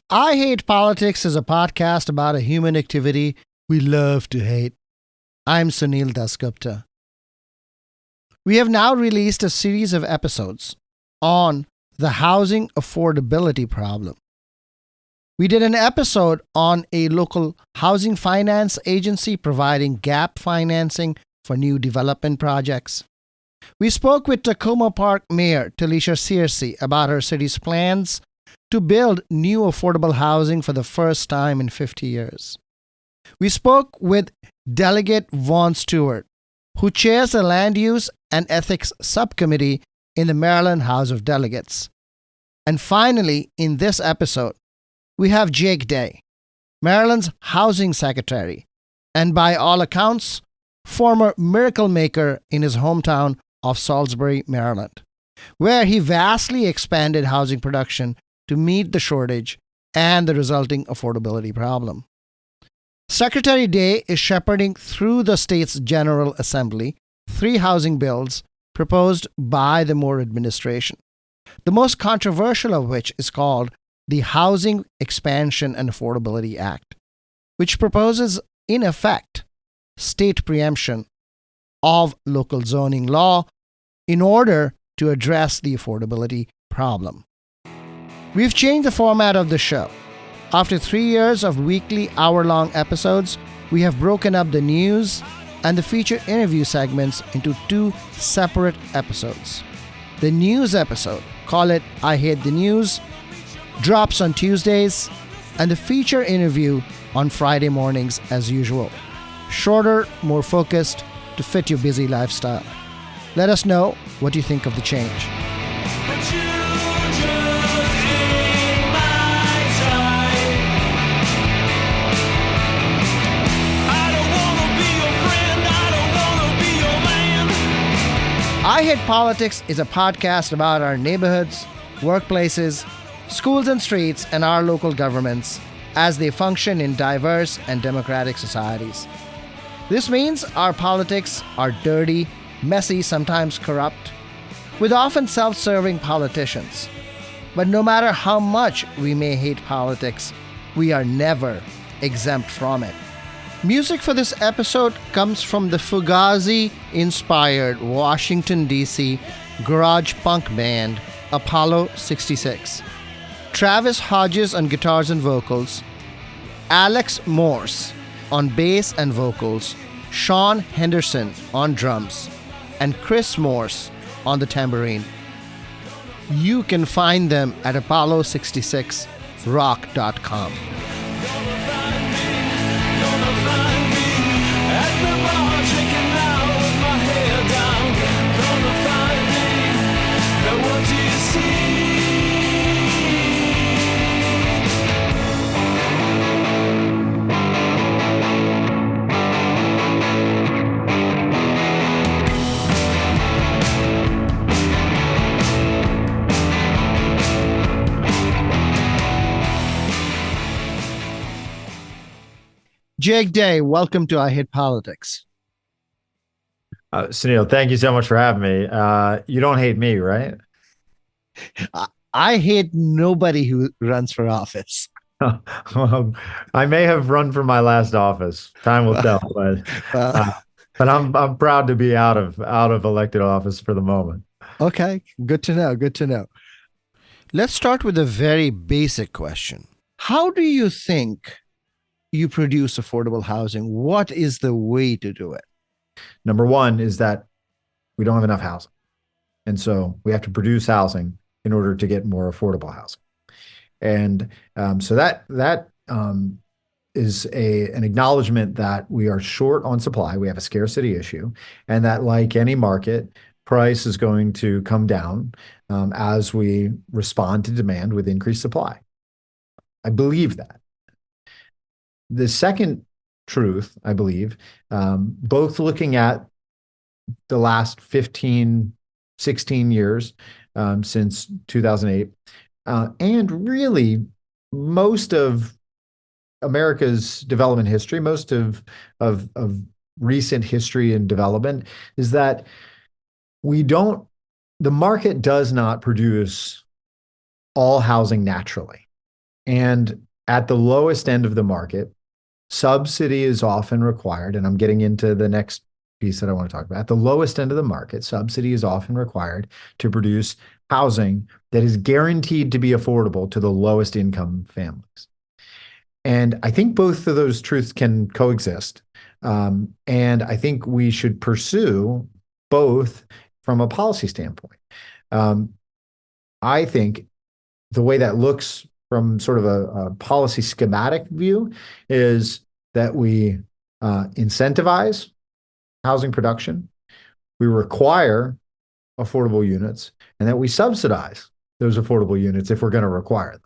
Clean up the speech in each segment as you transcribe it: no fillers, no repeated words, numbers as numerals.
I Hate Politics is a podcast about a human activity we love to hate. I'm Sunil Dasgupta. We have now released a series of episodes on the housing affordability problem. We did an episode on a local housing finance agency providing gap financing for new development projects. We spoke with Tacoma Park Mayor Talisha Searcy about her city's plans to build new affordable housing for the first time in 50 years. We spoke with Delegate Vaughn Stewart, who chairs the Land Use and Ethics Subcommittee in the Maryland House of Delegates. And finally, in this episode, we have Jake Day, Maryland's Housing Secretary, and by all accounts, former miracle maker in his hometown of Salisbury, Maryland, where he vastly expanded housing production to meet the shortage and the resulting affordability problem. Secretary Day is shepherding through the state's General Assembly 3 housing bills proposed by the Moore administration, the most controversial of which is called the Housing Expansion and Affordability Act, which proposes, in effect, state preemption of local zoning law in order to address the affordability problem. We've changed the format of the show. After 3 years of weekly hour-long episodes, we have broken up the news and the feature interview segments into 2 separate episodes. The news episode, call it I Hate the News, drops on Tuesdays, and the feature interview on Friday mornings as usual. Shorter, more focused, to fit your busy lifestyle. Let us know what you think of the change. I Hate Politics is a podcast about our neighborhoods, workplaces, schools and streets, and our local governments as they function in diverse and democratic societies. This means our politics are dirty, messy, sometimes corrupt, with often self-serving politicians. But no matter how much we may hate politics, we are never exempt from it. Music for this episode comes from the Fugazi-inspired Washington, D.C. garage punk band Apollo 66. Travis Hodges on guitars and vocals, Alex Morse on bass and vocals, Sean Henderson on drums, and Chris Morse on the tambourine. You can find them at apollo66rock.com. Jake Day, welcome to I Hate Politics. Sunil, thank you so much for having me. You don't hate me, right? I hate nobody who runs for office. I may have run for my last office. Time will tell, but I'm proud to be out of elected office for the moment. Okay, good to know. Good to know. Let's start with a very basic question. How do you think you produce affordable housing? What is the way to do it? Number one is that we don't have enough housing. And so we have to produce housing in order to get more affordable housing. And so that is an acknowledgement that we are short on supply. We have a scarcity issue, and that, like any market, price is going to come down as we respond to demand with increased supply. I believe that. The second truth, I believe, both looking at the last 15, 16 years since 2008, and really most of America's development history, most of recent history and development, is that the market does not produce all housing naturally. And at the lowest end of the market, subsidy is often required. And I'm getting into the next piece that I want to talk about. At the lowest end of the market, subsidy is often required to produce housing that is guaranteed to be affordable to the lowest income families. And I think both of those truths can coexist. And I think we should pursue both from a policy standpoint. Um, I think the way that looks from sort of a policy schematic view is that we incentivize housing production, we require affordable units, and that we subsidize those affordable units if we're going to require them.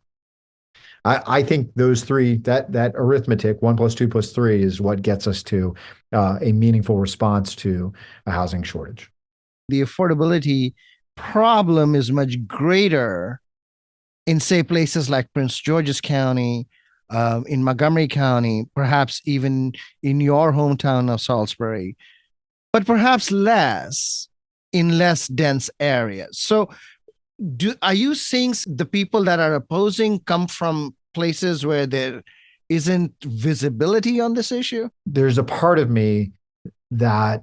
I think those three, that arithmetic, 1 + 2 + 3, is what gets us to a meaningful response to a housing shortage. The affordability problem is much greater in, say, places like Prince George's County, in Montgomery County, perhaps even in your hometown of Salisbury, but perhaps less in less dense areas. So, are you seeing the people that are opposing come from places where there isn't visibility on this issue? There's a part of me that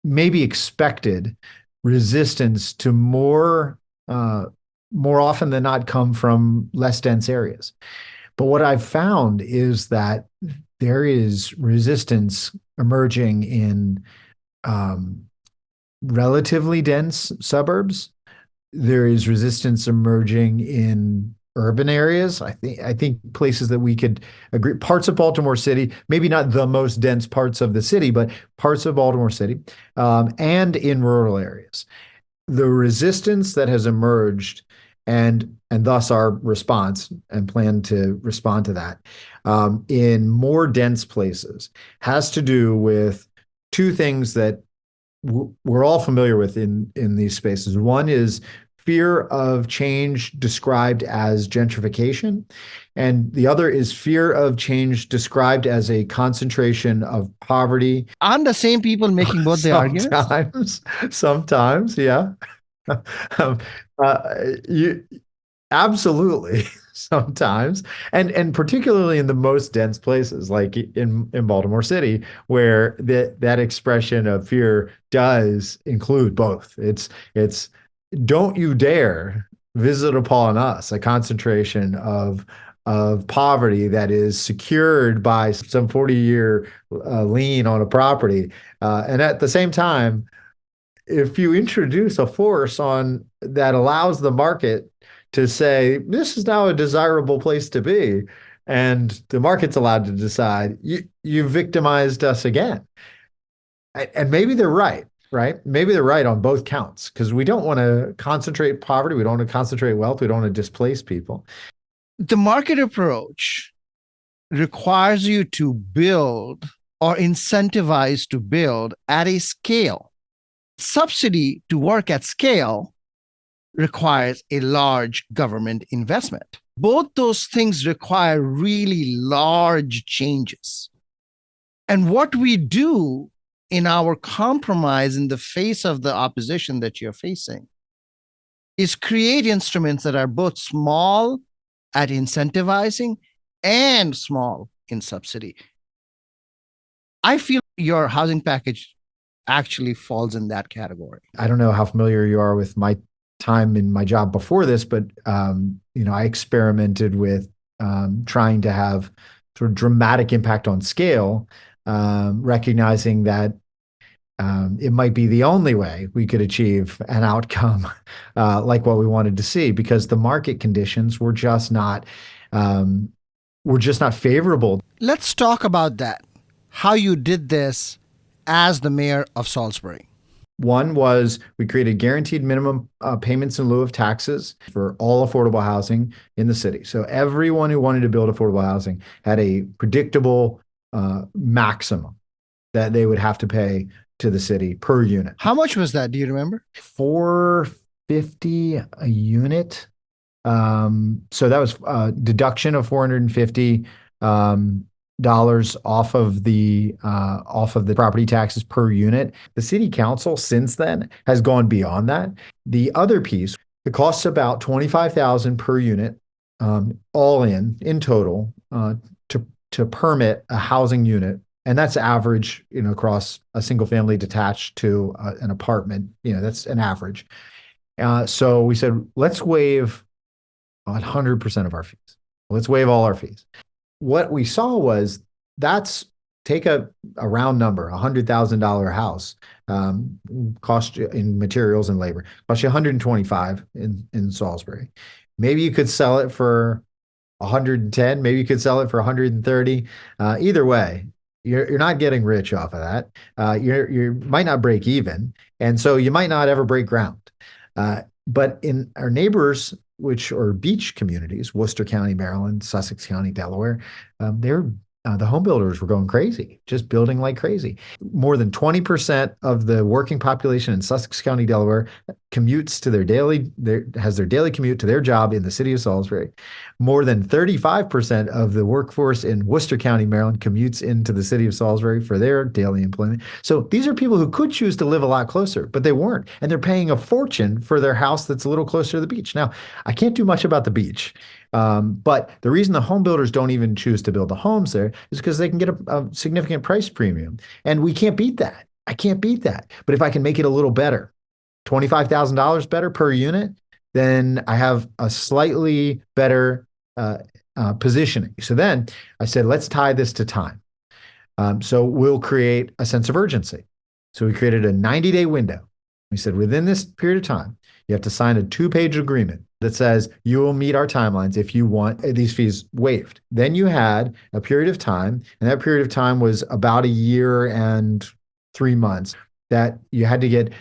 maybe expected resistance to more often than not come from less dense areas. But what I've found is that there is resistance emerging in relatively dense suburbs. There is resistance emerging in urban areas. I think places that we could agree, parts of Baltimore City, maybe not the most dense parts of the city, but parts of Baltimore City, and in rural areas. The resistance that has emerged, and thus our response and plan to respond to that, in more dense places, has to do with two things that we're all familiar with in these spaces. One is fear of change described as gentrification, and the other is fear of change described as a concentration of poverty. Aren't the same people making both the arguments? Sometimes, yeah. um, you absolutely sometimes, and particularly in the most dense places, like in Baltimore City, where that expression of fear does include both. It's don't you dare visit upon us a concentration of poverty that is secured by some 40-year lien on a property, and at the same time, if you introduce a force on that allows the market to say this is now a desirable place to be, and the market's allowed to decide, you victimized us again. And maybe they're right, right? Maybe they're right on both counts, because we don't want to concentrate poverty, we don't want to concentrate wealth, we don't want to displace people. The market approach requires you to build or incentivize to build at a scale. Subsidy to work at scale requires a large government investment. Both those things require really large changes. And what we do in our compromise in the face of the opposition that you're facing is create instruments that are both small at incentivizing and small in subsidy. I feel your housing package actually falls in that category. I don't know how familiar you are with my time in my job before this, but I experimented with trying to have sort of dramatic impact on scale, recognizing that it might be the only way we could achieve an outcome like what we wanted to see, because the market conditions were just not favorable. Let's talk about that. How you did this as the mayor of Salisbury. One was we created guaranteed minimum payments in lieu of taxes for all affordable housing in the city. So everyone who wanted to build affordable housing had a predictable maximum that they would have to pay to the city per unit. How much was that? Do you remember? $450 a unit. So that was a deduction of $450 dollars off of the property taxes per unit. The city council since then has gone beyond that. The other piece, it costs about $25,000 per unit all in total, to permit a housing unit, and that's average, across a single family detached to an apartment. That's an average. So we said, let's waive 100% of our fees. Let's waive all our fees. What we saw was, that's take a round number, $100,000 house, cost you in materials and labor, cost you 125 in Salisbury. Maybe you could sell it for 110, maybe you could sell it for 130. Either way, you're not getting rich off of that. You might not break even, and so you might not ever break ground. But in our neighbors, which are beach communities, Worcester County, Maryland, Sussex County, Delaware, the home builders were going crazy, just building like crazy. More than 20% of the working population in Sussex County, Delaware, commutes to has their daily commute to their job in the city of Salisbury. More than 35% of the workforce in Worcester County, Maryland, commutes into the city of Salisbury for their daily employment. So these are people who could choose to live a lot closer, but they weren't. And they're paying a fortune for their house that's a little closer to the beach. Now, I can't do much about the beach. But the reason the home builders don't even choose to build the homes there is because they can get a significant price premium. And we can't beat that. I can't beat that. But if I can make it a little better, $25,000 better per unit, then I have a slightly better positioning. So then I said, let's tie this to time. So we'll create a sense of urgency. So we created a 90-day window. We said, within this period of time, you have to sign a 2-page agreement that says you will meet our timelines if you want these fees waived. Then you had a period of time, and that period of time was about a year and 3 months, that you had to get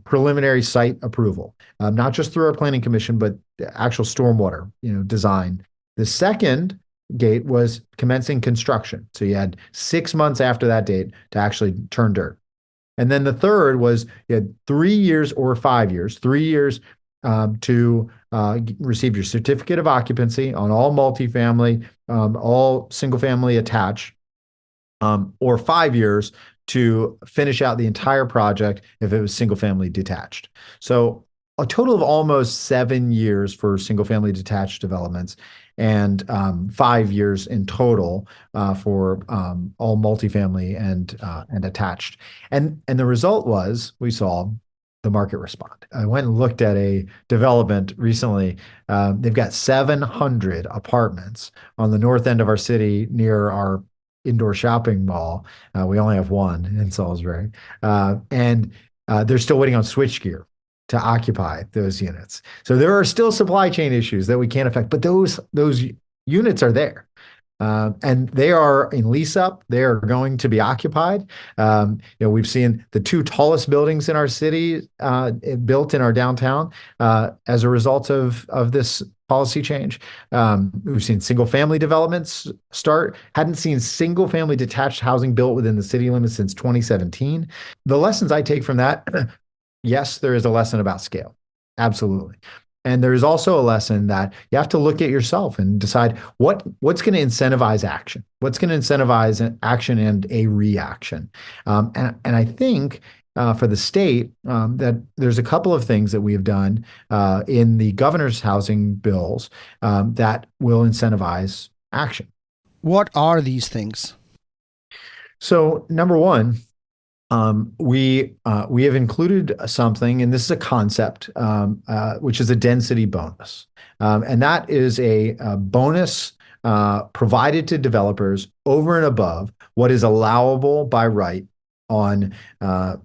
preliminary site approval, not just through our planning commission, but the actual stormwater, design. The second gate was commencing construction. So you had 6 months after that date to actually turn dirt. And then the third was, you had 3 years or 5 years, 3 years to receive your certificate of occupancy on all multifamily, all single family attached, or 5 years to finish out the entire project if it was single family detached. So a total of almost 7 years for single family detached developments, and 5 years in total for all multifamily and attached. And the result was, we saw the market respond. I went and looked at a development recently. They've got 700 apartments on the north end of our city near our indoor shopping mall. We only have one in Salisbury. And they're still waiting on switchgear to occupy those units. So there are still supply chain issues that we can't affect, but those units are there. And they are in lease up. They are going to be occupied. We've seen the 2 tallest buildings in our city built in our downtown as a result of this policy change. We've seen single family developments start. Hadn't seen single family detached housing built within the city limits since 2017. The lessons I take from that, yes, there is a lesson about scale. Absolutely. And there's also a lesson that you have to look at yourself and decide what's going to incentivize action, what's going to incentivize an action and a reaction. And I think for the state that there's a couple of things that we have done in the governor's housing bills that will incentivize action. What are these things? So number one, we have included something, and this is a concept, which is a density bonus, and that is a bonus provided to developers over and above what is allowable by right on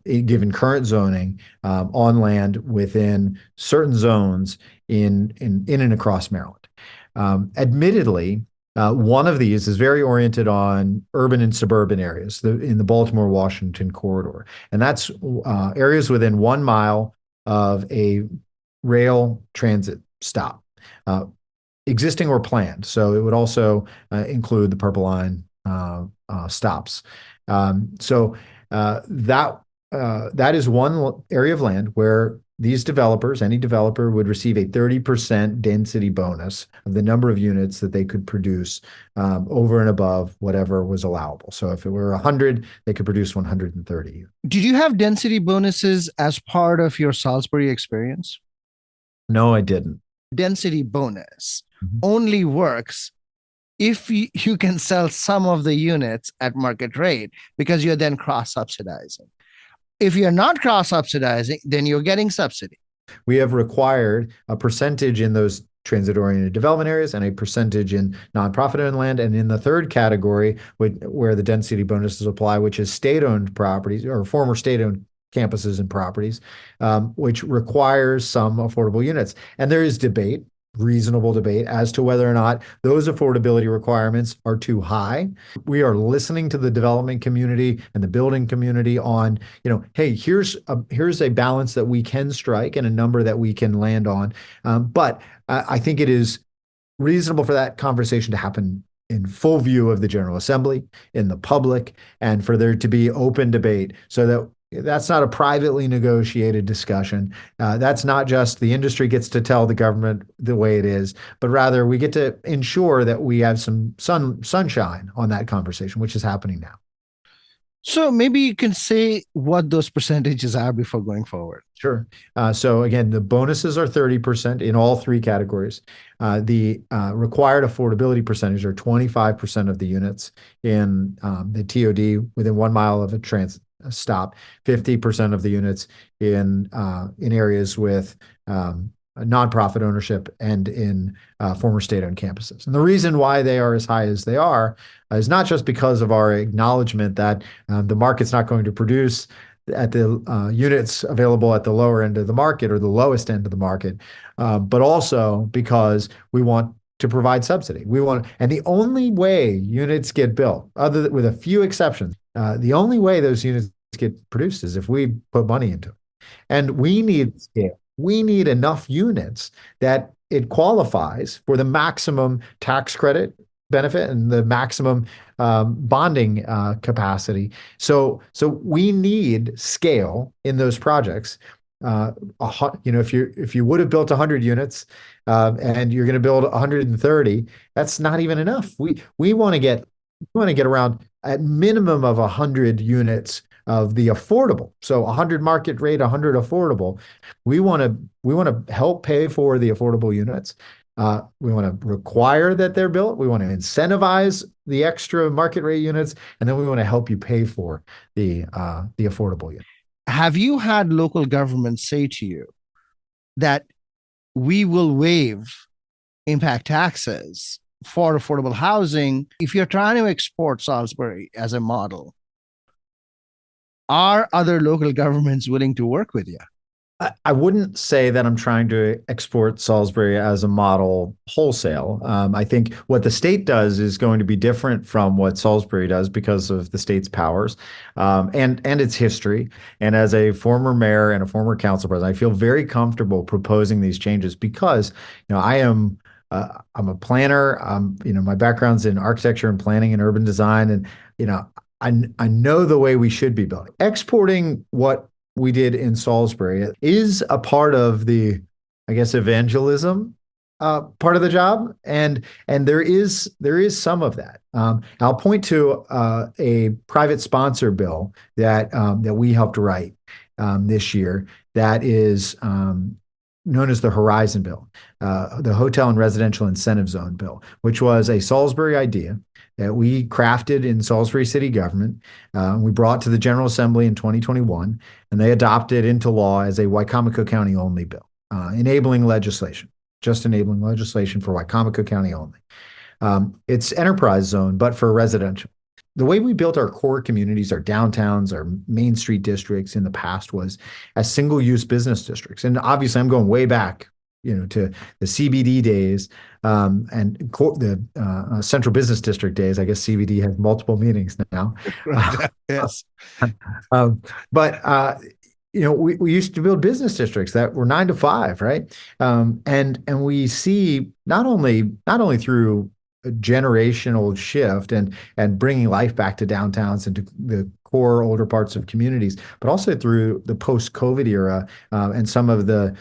given current zoning on land within certain zones in and across Maryland. Admittedly, one of these is very oriented on urban and suburban areas in the Baltimore-Washington corridor. And that's areas within 1 mile of a rail transit stop, existing or planned. So it would also include the Purple Line stops. So that is one area of land where these developers, any developer, would receive a 30% density bonus of the number of units that they could produce over and above whatever was allowable. So if it were 100, they could produce 130. Did you have density bonuses as part of your Salisbury experience? No, I didn't. density bonus Mhm. only works if you can sell some of the units at market rate because you're then cross subsidizing. If you're not cross subsidizing, then you're getting subsidy. We have required a percentage in those transit-oriented development areas and a percentage in nonprofit owned land. And in the third category, where the density bonuses apply, which is state-owned properties or former state-owned campuses and properties, which requires some affordable units. And there is debate, reasonable debate, as to whether or not those affordability requirements are too high. We are listening to the development community and the building community on, hey, here's a balance that we can strike and a number that we can land on. But I think it is reasonable for that conversation to happen in full view of the General Assembly, in the public, and for there to be open debate so that that's not a privately negotiated discussion. That's not just the industry gets to tell the government the way it is, but rather we get to ensure that we have some sunshine on that conversation, which is happening now. So maybe you can say what those percentages are before going forward. Sure. So again, the bonuses are 30% in all three categories. The required affordability percentage are 25% of the units in the TOD within 1 mile of a transit stop, 50% of the units in areas with nonprofit ownership and in former state-owned campuses. And the reason why they are as high as they are is not just because of our acknowledgement that the market's not going to produce at the units available at the lower end of the market or the lowest end of the market, but also because we want to provide subsidy. And the only way units get built, with a few exceptions, the only way those units get produced is if we put money into it. And we need scale. We need enough units that it qualifies for the maximum tax credit benefit and the maximum bonding capacity. So we need scale in those projects. If you would have built 100 units and you're going to build 130, that's not even enough. We want to get around at minimum of 100 units of the affordable. So 100 market rate, 100 affordable. We want to help pay for the affordable units. We want to require that they're built. We want to incentivize the extra market rate units, and then we want to help you pay for the affordable units. Have you had local governments say to you that we will waive impact taxes for affordable housing if you're trying to export Salisbury as a model? Are other local governments willing to work with you? I wouldn't say that I'm trying to export Salisbury as a model wholesale. I think what the state does is going to be different from what Salisbury does because of the state's powers and its history. And as a former mayor and a former council president, I feel very comfortable proposing these changes because I'm a planner. My background's in architecture and planning and urban design, and I know the way we should be building. Exporting what we did in Salisbury is a part of the, I guess, evangelism part of the job, and there is some of that. I'll point to a private sponsor bill that we helped write this year that is known as the Horizon Bill, the Hotel and Residential Incentive Zone Bill, which was a Salisbury idea that we crafted in Salisbury City government. We brought to the General Assembly in 2021, and they adopted into law as a Wicomico County only bill, enabling legislation for Wicomico County only. It's enterprise zone, but for residential. The way we built our core communities, our downtowns, our Main Street districts in the past was as single-use business districts. And obviously, I'm going way back, to the CBD days and the Central Business District days. I guess CBD has multiple meanings now. Yes. But we used to build business districts that were 9 to 5, right? And we see not only through a generational shift and bringing life back to downtowns and to the core older parts of communities, but also through the post-COVID era and some of the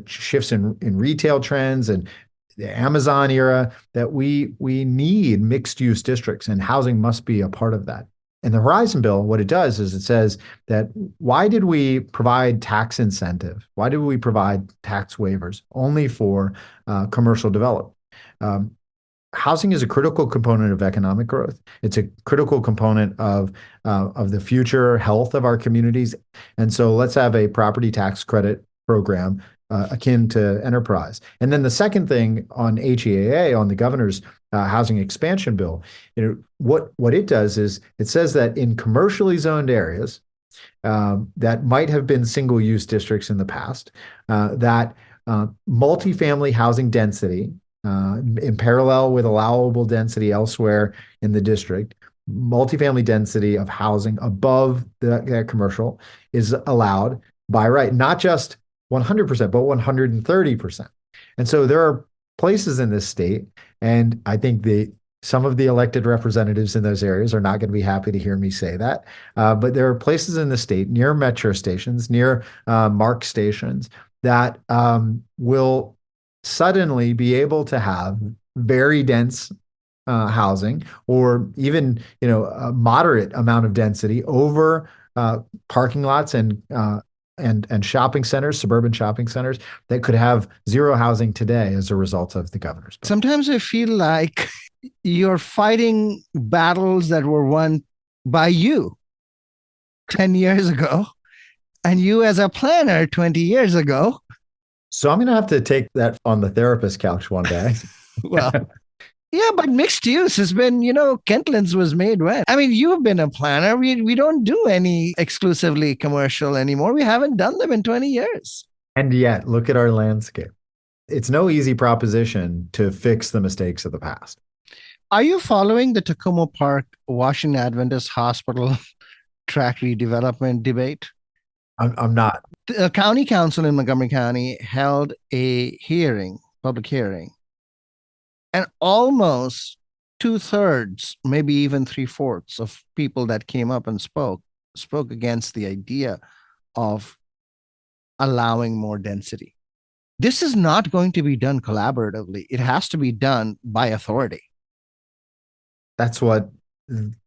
shifts in retail trends and the Amazon era, that we need mixed-use districts, and housing must be a part of that. And the Horizon Bill, what it does is it says that why did we provide tax incentive? Why did we provide tax waivers only for commercial development? Um, Housing is a critical component of economic growth. It's a critical component of the future health of our communities. And so let's have a property tax credit program akin to enterprise. And then the second thing on HEAA, on the governor's housing expansion bill, what it does is it says that in commercially zoned areas that might have been single use districts in the past, that multifamily housing density in parallel with allowable density elsewhere in the district, multifamily density of housing above the commercial is allowed by right, not just 100%, but 130%. And so there are places in this state, and I think some of the elected representatives in those areas are not going to be happy to hear me say that. But there are places in the state near metro stations, near MARC stations, that will suddenly be able to have very dense housing, or even a moderate amount of density over parking lots and shopping centers, suburban shopping centers that could have zero housing today as a result of the governor's bill. Sometimes I feel like you're fighting battles that were won by you 10 years ago, and you as a planner 20 years ago. So I'm going to have to take that on the therapist couch one day. Well, yeah, but mixed use has been, Kentlands was made when? I mean, you've been a planner. We don't do any exclusively commercial anymore. We haven't done them in 20 years. And yet, look at our landscape. It's no easy proposition to fix the mistakes of the past. Are you following the Tacoma Park Washington Adventist Hospital tract redevelopment debate? I'm not. The county council in Montgomery County held a public hearing, and almost 2/3, maybe even 3/4 of people that came up and spoke against the idea of allowing more density. This is not going to be done collaboratively. It has to be done by authority. That's what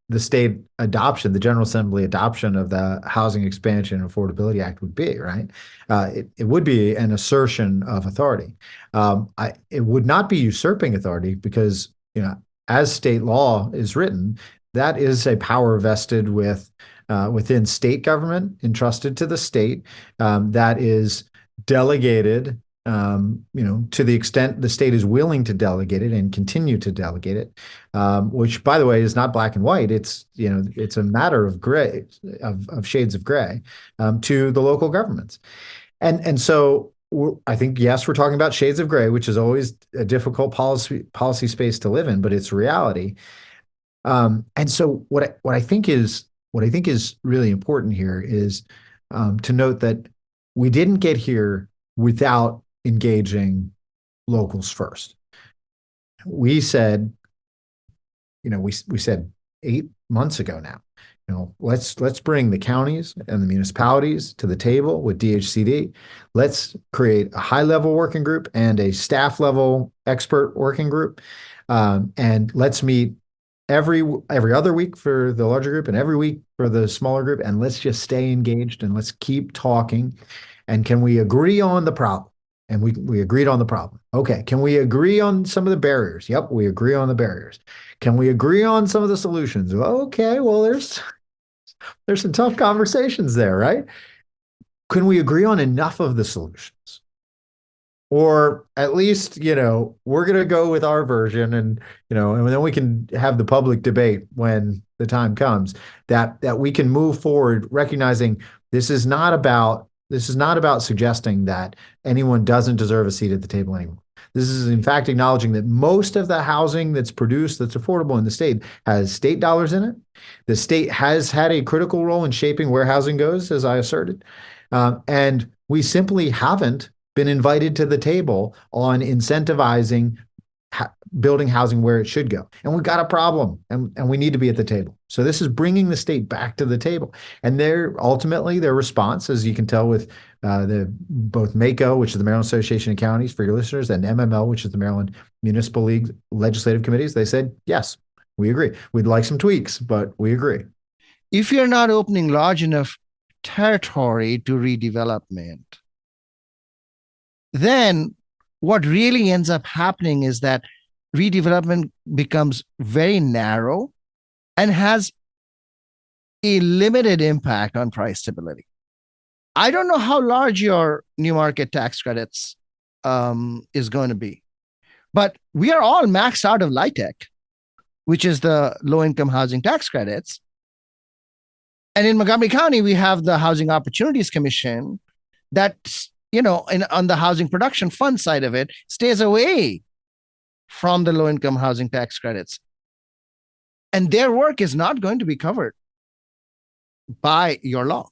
the state adoption, the General Assembly adoption of the Housing Expansion and Affordability Act would be, right? It would be an assertion of authority. It would not be usurping authority because, as state law is written, that is a power vested within state government, entrusted to the state, that is delegated to the extent the state is willing to delegate it and continue to delegate it, which, by the way, is not black and white. It's a matter of gray, of shades of gray, to the local governments, and so I think, yes, we're talking about shades of gray, which is always a difficult policy space to live in, but it's reality. And so what I think is really important here is to note that we didn't get here without engaging locals first. We said, we said 8 months ago now, let's bring the counties and the municipalities to the table with DHCD. Let's create a high-level working group and a staff-level expert working group, and let's meet every other week for the larger group and every week for the smaller group, and let's just stay engaged and let's keep talking. And can we agree on the problem? And we agreed on the problem. Okay. Can we agree on some of the barriers? Yep, we agree on the barriers. Can we agree on some of the solutions? Okay, well, there's some tough conversations there, right? Can we agree on enough of the solutions? Or at least, we're going to go with our version, and then we can have the public debate when the time comes, that we can move forward, recognizing this is not about suggesting that anyone doesn't deserve a seat at the table anymore. This is, in fact, acknowledging that most of the housing that's produced, that's affordable in the state, has state dollars in it. The state has had a critical role in shaping where housing goes, as I asserted. And we simply haven't been invited to the table on incentivizing building housing where it should go. And we've got a problem, and we need to be at the table. So this is bringing the state back to the table. And ultimately their response, as you can tell with both MACO, which is the Maryland Association of Counties for your listeners, and MML, which is the Maryland Municipal League Legislative Committees, they said, yes, we agree. We'd like some tweaks, but we agree. if you're not opening large enough territory to redevelopment, then what really ends up happening is that redevelopment becomes very narrow and has a limited impact on price stability. I don't know how large your new market tax credits is going to be, but we are all maxed out of LIHTC, which is the low income housing tax credits. And in Montgomery County, we have the Housing Opportunities Commission that, on the housing production fund side of it, stays away from the low income housing tax credits. And their work is not going to be covered by your law.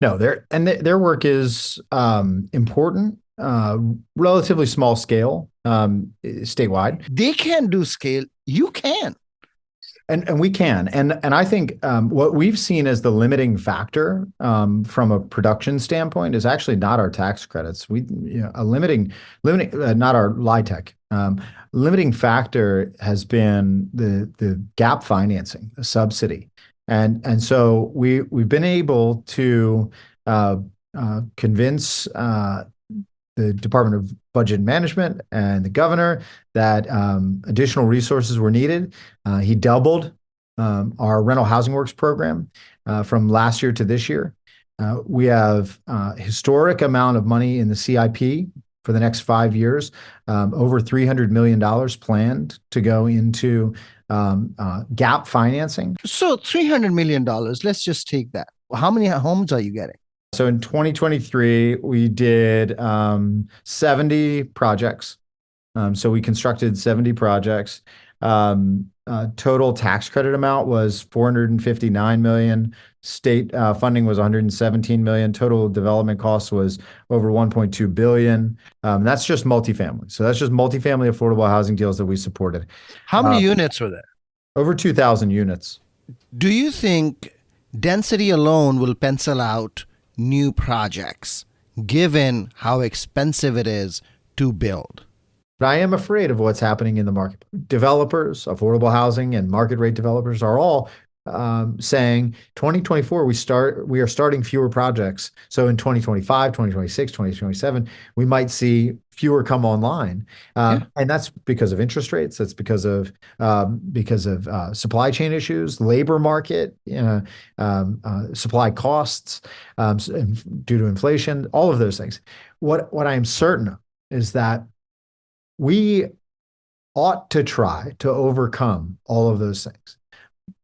No, their work is important, relatively small scale, statewide. They can do scale. You can. And we can. And I think what we've seen as the limiting factor from a production standpoint is actually not our tax credits. Limiting not our LIHTC. Limiting factor has been the gap financing, the subsidy. And so we've been able to convince the Department of Budget and Management and the governor that additional resources were needed. He doubled our Rental Housing Works program from last year to this year. We have a historic amount of money in the CIP for the next 5 years, over $300 million planned to go into gap financing. So $300 million, let's just take that. How many homes are you getting? So in 2023, we did 70 projects. So we constructed 70 projects. Total tax credit amount was $459 million. State funding was $117 million. Total development costs was over $1.2 billion. That's just multifamily. So that's just multifamily affordable housing deals that we supported. How many units were there? Over 2,000 units. Do you think density alone will pencil out new projects, given how expensive it is to build? But I am afraid of what's happening in the market. Developers, affordable housing and market rate developers are all saying 2024, we are starting fewer projects. So in 2025, 2026, 2027, we might see fewer come online. And that's because of interest rates. That's because of supply chain issues, labor market, supply costs due to inflation, all of those things. What I am certain of is that we ought to try to overcome all of those things.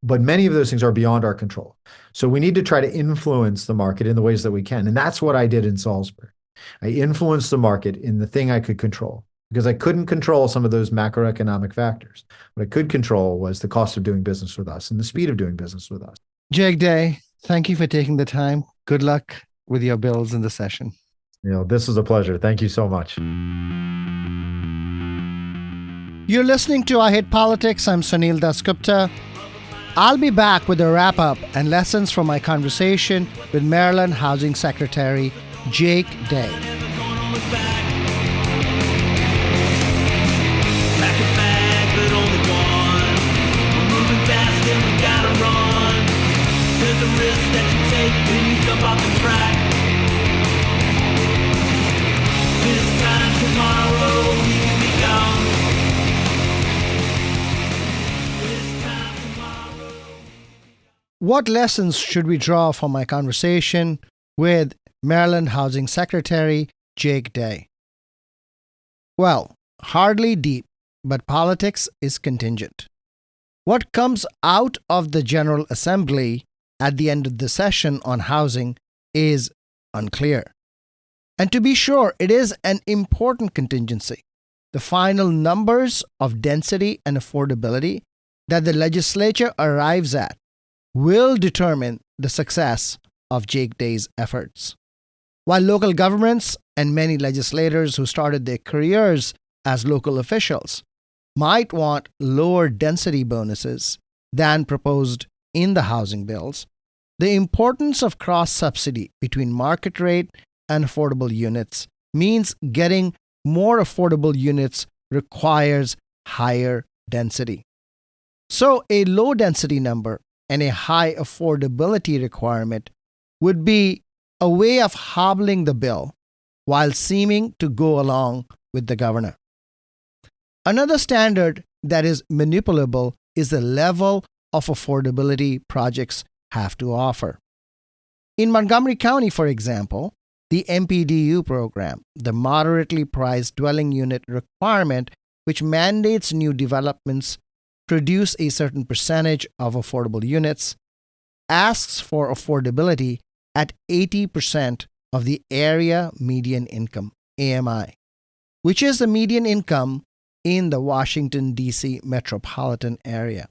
But many of those things are beyond our control. So we need to try to influence the market in the ways that we can. And that's what I did in Salisbury. I influenced the market in the thing I could control, because I couldn't control some of those macroeconomic factors. What I could control was the cost of doing business with us and the speed of doing business with us. Jake Day, thank you for taking the time. Good luck with your bills in the session. This was a pleasure. Thank you so much. You're listening to I Hate Politics. I'm Sunil Dasgupta. I'll be back with a wrap-up and lessons from my conversation with Maryland Housing Secretary Jake Day. What lessons should we draw from my conversation with Maryland Housing Secretary Jake Day? Well, hardly deep, but politics is contingent. What comes out of the General Assembly at the end of the session on housing is unclear. And to be sure, it is an important contingency. The final numbers of density and affordability that the legislature arrives at will determine the success of Jake Day's efforts. While local governments and many legislators who started their careers as local officials might want lower density bonuses than proposed in the housing bills, the importance of cross-subsidy between market rate and affordable units means getting more affordable units requires higher density. So a low density number and a high affordability requirement would be a way of hobbling the bill while seeming to go along with the governor. Another standard that is manipulable is the level of affordability projects have to offer. In Montgomery County, for example, the MPDU program, the moderately priced dwelling unit requirement, which mandates new developments produce a certain percentage of affordable units, asks for affordability at 80% of the area median income, AMI, which is the median income in the Washington, D.C. metropolitan area.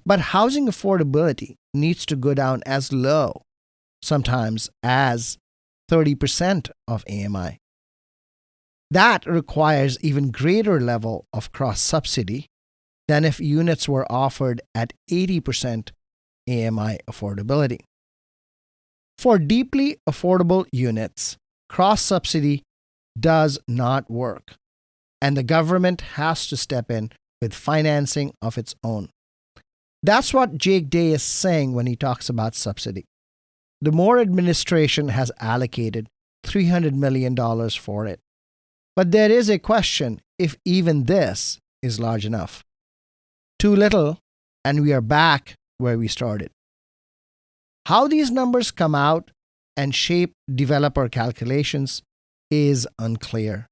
But housing affordability needs to go down as low, sometimes as 30% of AMI. That requires even greater level of cross-subsidy than if units were offered at 80% AMI affordability. For deeply affordable units, cross-subsidy does not work, and the government has to step in with financing of its own. That's what Jake Day is saying when he talks about subsidy. The Moore administration has allocated $300 million for it. But there is a question if even this is large enough. Too little, and we are back where we started. How these numbers come out and shape developer calculations is unclear.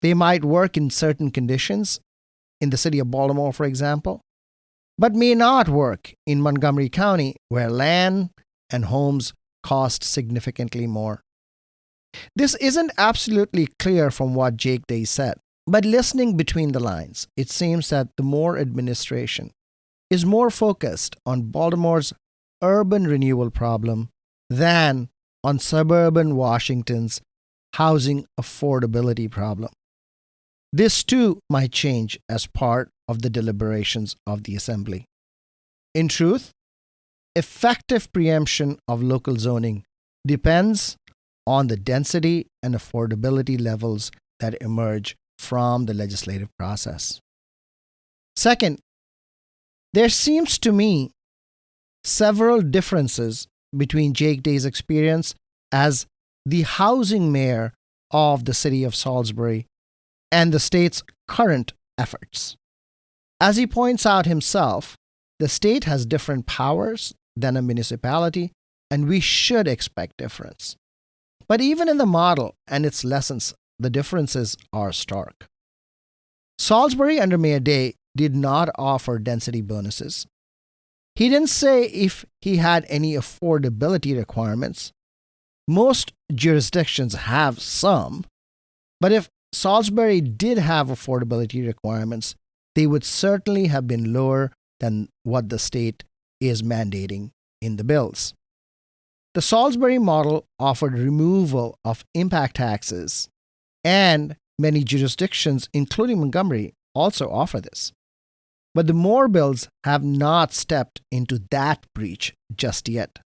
They might work in certain conditions, in the city of Baltimore, for example, but may not work in Montgomery County, where land and homes cost significantly more. This isn't absolutely clear from what Jake Day said, but listening between the lines, it seems that the Moore administration is more focused on Baltimore's urban renewal problem than on suburban Washington's housing affordability problem. This too might change as part of the deliberations of the Assembly. In truth, effective preemption of local zoning depends on the density and affordability levels that emerge from the legislative process. Second, there seems to me several differences between Jake Day's experience as the housing mayor of the city of Salisbury and the state's current efforts. As he points out himself, the state has different powers than a municipality, and we should expect difference. But even in the model and its lessons, the differences are stark. Salisbury under Mayor Day did not offer density bonuses. He didn't say if he had any affordability requirements. Most jurisdictions have some, but if Salisbury did have affordability requirements, they would certainly have been lower than what the state is mandating in the bills. The Salisbury model offered removal of impact taxes, and many jurisdictions, including Montgomery, also offer this. But the Moore bills have not stepped into that breach just yet.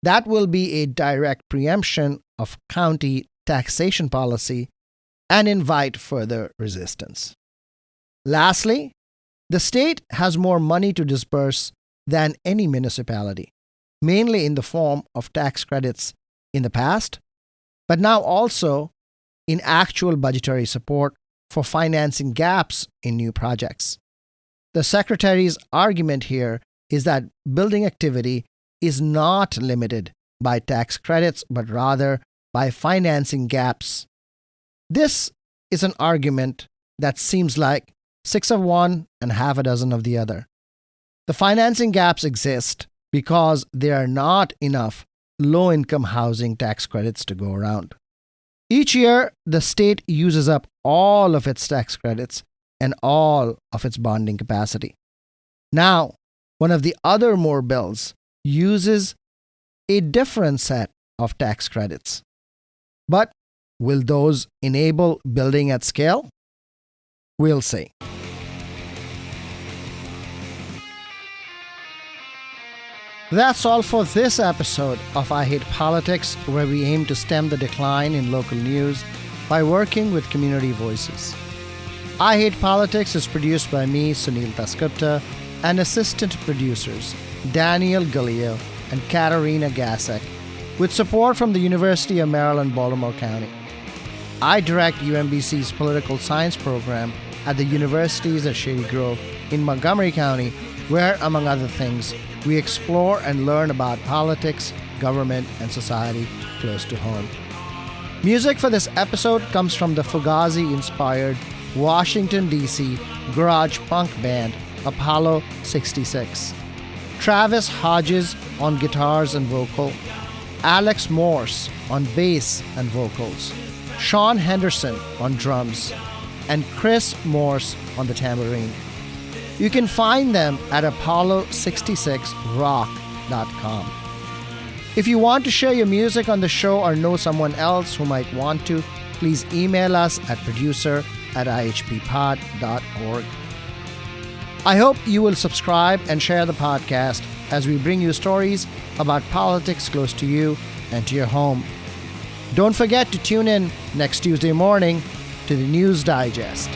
That will be a direct preemption of county taxation policy and invite further resistance. Lastly, the state has more money to disburse than any municipality, mainly in the form of tax credits in the past, but now also in actual budgetary support for financing gaps in new projects. The Secretary's argument here is that building activity is not limited by tax credits, but rather by financing gaps. This is an argument that seems like 6 of one and half a dozen of the other. The financing gaps exist because there are not enough low-income housing tax credits to go around. Each year, the state uses up all of its tax credits and all of its bonding capacity. Now, one of the other Moore bills uses a different set of tax credits. But will those enable building at scale? We'll see. That's all for this episode of I Hate Politics, where we aim to stem the decline in local news by working with community voices. I Hate Politics is produced by me, Sunil Dasgupta, and assistant producers Daniel Galileo and Katarina Gasek, with support from the University of Maryland, Baltimore County. I direct UMBC's political science program at the universities at Shady Grove in Montgomery County, where, among other things, we explore and learn about politics, government, and society close to home. Music for this episode comes from the Fugazi-inspired Washington, D.C. garage punk band Apollo 66. Travis Hodges on guitars and vocal, Alex Morse on bass and vocals, Sean Henderson on drums, and Chris Morse on the tambourine. You can find them at apollo66rock.com. If you want to share your music on the show or know someone else who might want to, please email us at producer@ihppod.org. I hope you will subscribe and share the podcast as we bring you stories about politics close to you and to your home. Don't forget to tune in next Tuesday morning to the News Digest.